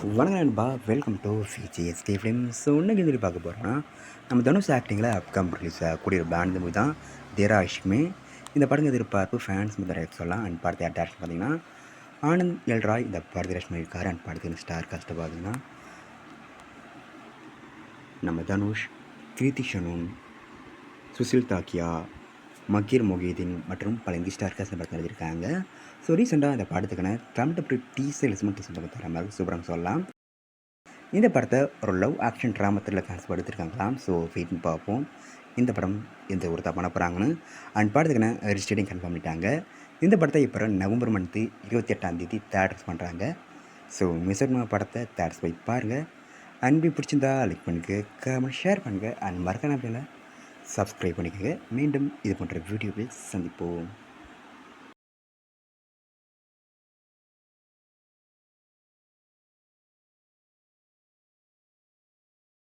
வணக்கம் நண்பா, welcome to VGSK films. So இன்னைக்கு எதிரி பார்க்க போகிறோன்னா நம்ம தனுஷ் ஆக்டிங்கில் அப்கம் ரிலீஸ் ஆகக்கூடிய ஒரு பேண்ட் மூவி தான் தேரா இஷ்க்மே. இந்த படங்க எதிர்பார்ப்பு ஃபேன்ஸ் முதல் சொல்லலாம். அண்ட் படத்தை டேரக்ஷன் பார்த்தீங்கன்னா ஆனந்த் எல் ராய் இந்த படத்தை டேரக்ஷன் பண்ணியிருக்காரு. அண்ட் படத்துக்கு ஸ்டார் காஸ்ட்டை பார்த்தீங்கன்னா நம்ம தனுஷ், கிருத்தி ஷனோன், சுசில் தாக்கியா, மக்கீர் மொஹிதீன் மற்றும் பல இந்தி ஸ்டார் காஸ்ட் படத்தில் எழுதியிருக்காங்க. ஸோ ரீசெண்டாக இந்த படத்துக்கான தமிழ் டீசர் தர மாதிரி சூப்பராக சொல்லலாம். இந்த படத்தை ஒரு love action drama thriller concept எடுத்திருக்காங்களாம். ஸோ வெயிட்னு பார்ப்போம் இந்த படம் எந்த ஒரு பண்ண போகிறாங்கன்னு. அண்ட் படத்துக்கான ரிஜிஸ்டரிங் கன்ஃபார்ம் பண்ணிட்டாங்க. இந்த படத்தை இப்போ நவம்பர் மந்த்து 28 தேட்டர்ஸ் பண்ணுறாங்க. ஸோ மிஸ்ஸர்மா படத்தை தேட்டர்ஸ் போய் பாருங்கள். அன்பு பிடிச்சிருந்தா லைக் பண்ணுங்க, கமெண்ட் ஷேர் பண்ணுங்கள். அண்ட் மறக்காம அப்படின்னா சப்ஸ்கிரைப் பண்ணிக்கோங்க. மீண்டும் இது போன்ற வீடியோவில் சந்திப்போம்.